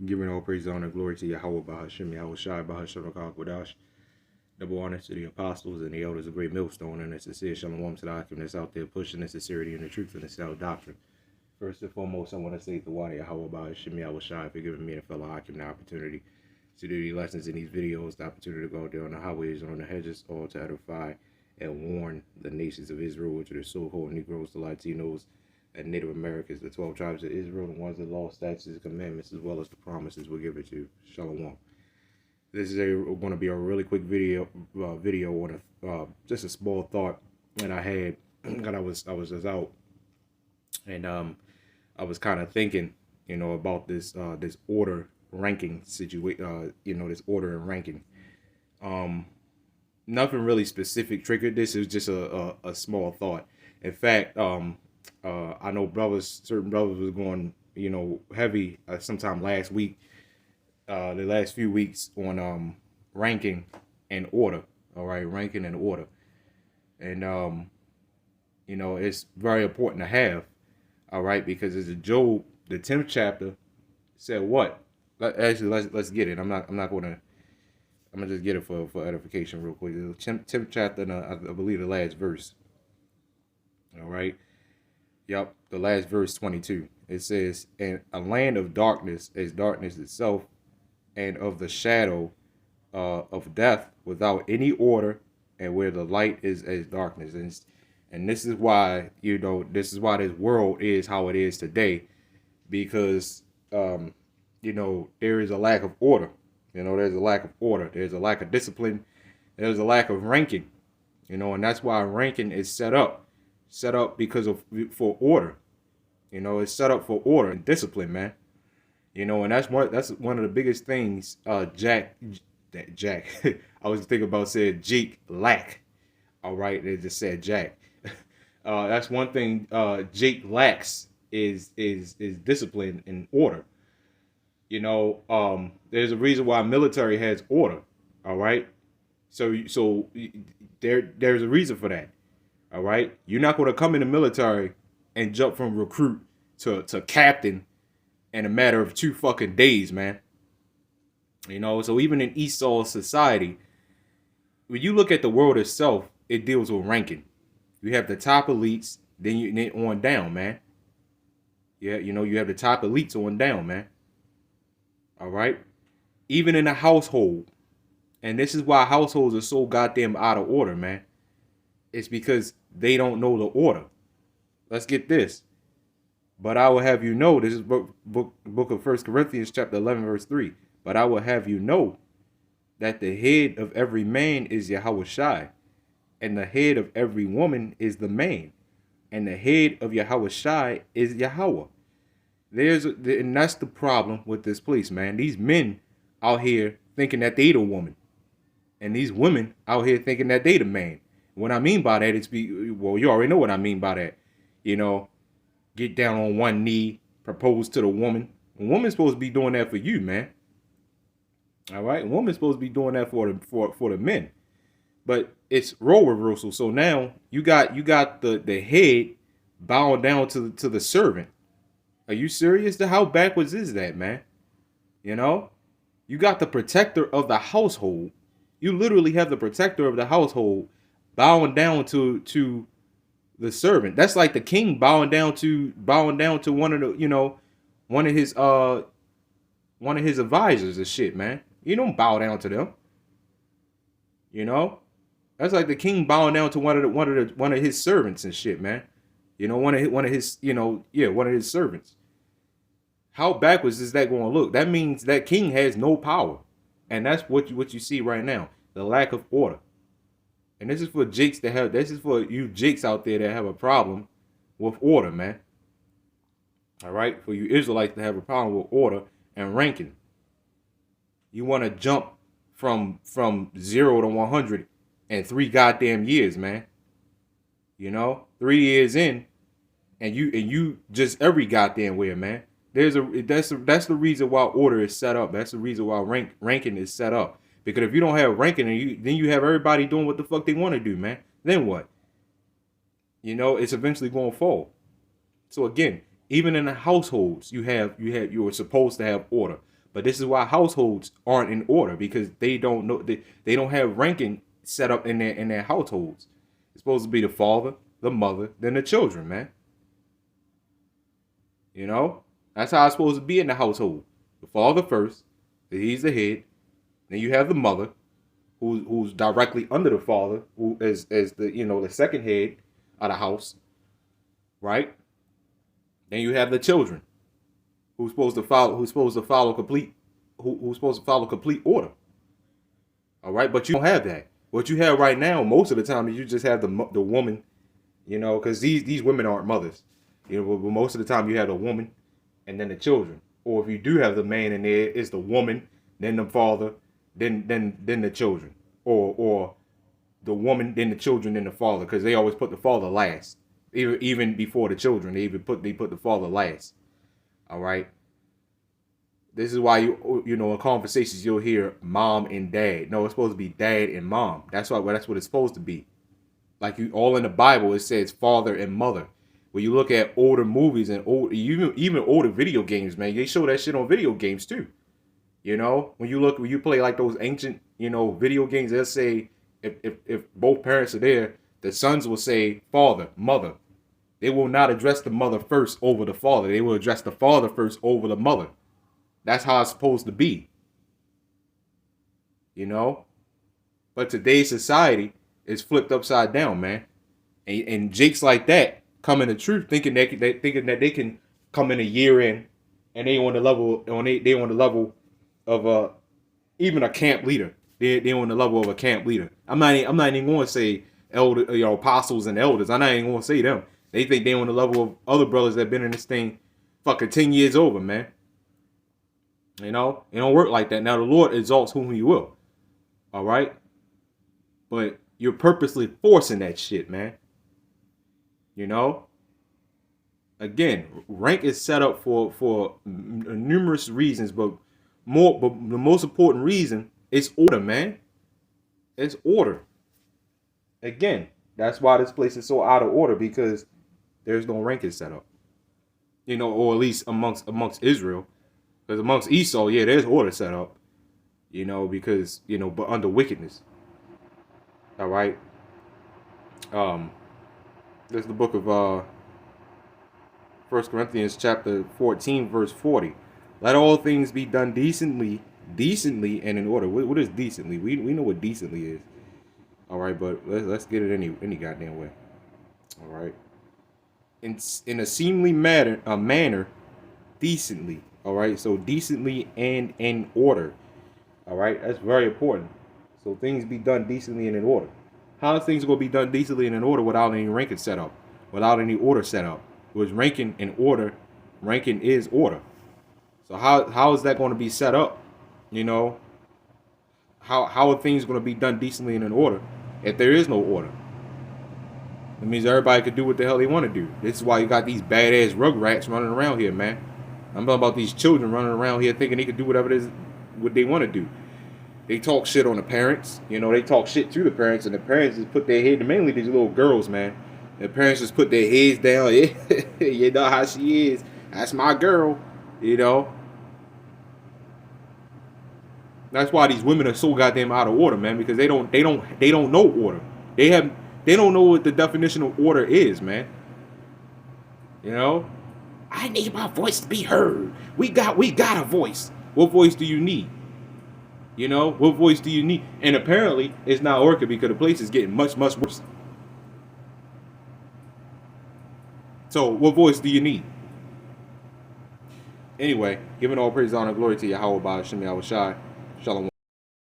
Giving all praise, honor, glory to Yahawah, BAHASHAM, YAHAWASHI, BAHASHAM, double honor to the apostles and the elders of Great Millstone, and the sincere shalom to the Akim that's out there pushing the sincerity and the truth and the sound doctrine. First and foremost, I want to say the water Yahawah, BAHASHAM, YAHAWASHI, for giving me and a fellow Akim the opportunity to do these lessons in these videos, the opportunity to go out there on the highways and on the hedges, all to edify and warn the nations of Israel, which are the so-called Negroes, the Latinos, and Native Americans, the 12 tribes of Israel, the ones that law, statutes, and commandments, as well as the promises we'll give it to. Shalom. This is going to be a really quick video on just a small thought that I had that I was just out, and I was kind of thinking, about this this order ranking situation, this order and ranking. Nothing really specific triggered this. It was just a small thought. In fact, I know certain brothers was going, heavy sometime last week, the last few weeks on ranking and order. All right, ranking and order, and it's very important to have. All right, because as a Job, the 10th chapter said what? Let's get it. I'm gonna just get it for edification real quick. The 10th chapter, and I believe the last verse. All right. Yep, the last verse 22. It says, "And a land of darkness is darkness itself, and of the shadow of death without any order, and where the light is as darkness." And this is why, this world is how it is today, because there is a lack of order. There's a lack of order. There's a lack of discipline. There's a lack of ranking. And that's why ranking is set up because for order. It's set up for order and discipline, man. And that's one of the biggest things Jack I was thinking about saying Jake lack. All right, they just said Jack. That's one thing Jake lacks is discipline and order. There's a reason why military has order. All right, so there's a reason for that. All right, you're not going to come in the military and jump from recruit to captain in a matter of 2 fucking days, man. So even in Esau society, when you look at the world itself, it deals with ranking. You have the top elites, then on down, man. Yeah, you have the top elites on down, man. All right, even in a household, and this is why households are so goddamn out of order, man. It's because they don't know the order. Let's get this. But I will have you know, this is book of 1 Corinthians chapter 11, verse 3. But I will have you know that the head of every man is Yahawashi, and the head of every woman is the man, and the head of Yahawashi is Yahawah. And that's the problem with this place, man. These men out here thinking that they the woman, and these women out here thinking that they the man. What I mean by that is, well, you already know what I mean by that. Get down on one knee, propose to the woman. A woman's supposed to be doing that for you, man. All right, a woman's supposed to be doing that for the men. But it's role reversal. So now you got the head bowing down to the servant. Are you serious? How backwards is that, man? You got the protector of the household. You literally have the protector of the household bowing down to the servant. That's like the king bowing down to one of the one of his advisors and shit, man. You don't bow down to them. That's like the king bowing down to one of his servants and shit, man. One of his servants. How backwards is that going to look? That means that king has no power, and that's what you see right now. The lack of order. And this is for jakes this is for you jakes out there that have a problem with order, man. All right, for you Israelites to have a problem with order and ranking. You want to jump from 0 to 100 in 3 goddamn years, man. 3 years in, and you just every goddamn way, man. That's the reason why order is set up. That's the reason why ranking is set up. Because if you don't have ranking, and then you have everybody doing what the fuck they want to do, man. Then what? It's eventually going to fall. So again, even in the households, you are supposed to have order. But this is why households aren't in order, because they don't know, they don't have ranking set up in their households. It's supposed to be the father, the mother, then the children, man. You know? That's how it's supposed to be in the household. The father first, he's the head. Then you have the mother, who's directly under the father, who is the, you know, the second head of the house, right? Then you have the children, who's supposed to follow complete order. All right, but you don't have that. What you have right now, most of the time, is you just have the woman, you know, because these women aren't mothers. You know, but most of the time you have the woman and then the children. Or if you do have the man in there, it's the woman, then the father, then the children. Or the woman, then the children, then the father, because they always put the father last. Even before the children, they put the father last. All right. This is why you know, in conversations you'll hear mom and dad. No, it's supposed to be dad and mom. That's what it's supposed to be. Like, you all in the Bible, it says father and mother. When you look at older movies and even older video games, man, they show that shit on video games too. You know, when you play like those ancient, you know, video games, they'll say if both parents are there, the sons will say father, mother. They will not address the mother first over the father. They will address the father first over the mother. That's how it's supposed to be. You know? But today's society is flipped upside down, man. And jakes like that come in the truth, thinking that they can come in a year in, and they on the level of even a camp leader. They on the level of a camp leader. I'm not even going to say elder, you know, apostles and elders. I'm not even going to say them. They think they on the level of other brothers that been in this thing fucking 10 years over, man. You know, it don't work like that. Now the Lord exalts whom He will. All right, but you're purposely forcing that shit, man. You know. Again, rank is set up for numerous reasons, but the most important reason is order, man. It's order. Again, that's why this place is so out of order, because there's no ranking set up. You know, or at least amongst Israel. Because amongst Esau, yeah, there's order set up. You know, because, you know, but under wickedness. All right. There's the book of 1 Corinthians chapter 14, verse 40. Let all things be done decently, and in order. What is decently? We know what decently is. All right, but let's get it any goddamn way. All right. In a seemly manner, decently. All right. So decently and in order. All right. That's very important. So things be done decently and in order. How are things going to be done decently and in order without any ranking set up, without any order set up? Which ranking and order, ranking is order. So how is that going to be set up? You know, how are things going to be done decently and in order if there is no order? It means everybody could do what the hell they want to do. This is why you got these badass rugrats running around here, man. I'm talking about these children running around here thinking they could do whatever it is what they want to do. They talk shit on the parents. You know, they talk shit to the parents, and the parents just put their head, mainly these little girls, man. The parents just put their heads down. Yeah, you know how she is. That's my girl. You know. That's why these women are so goddamn out of order, man. Because they don't know order. They don't know what the definition of order is, man. You know. I need my voice to be heard. We got a voice. What voice do you need? You know, what voice do you need? And apparently, it's not working because the place is getting much, much worse. So, what voice do you need? Anyway, giving all praise, honor, glory to YAHAWAH, BAHASHAM, YAHAWASHI. Shalom.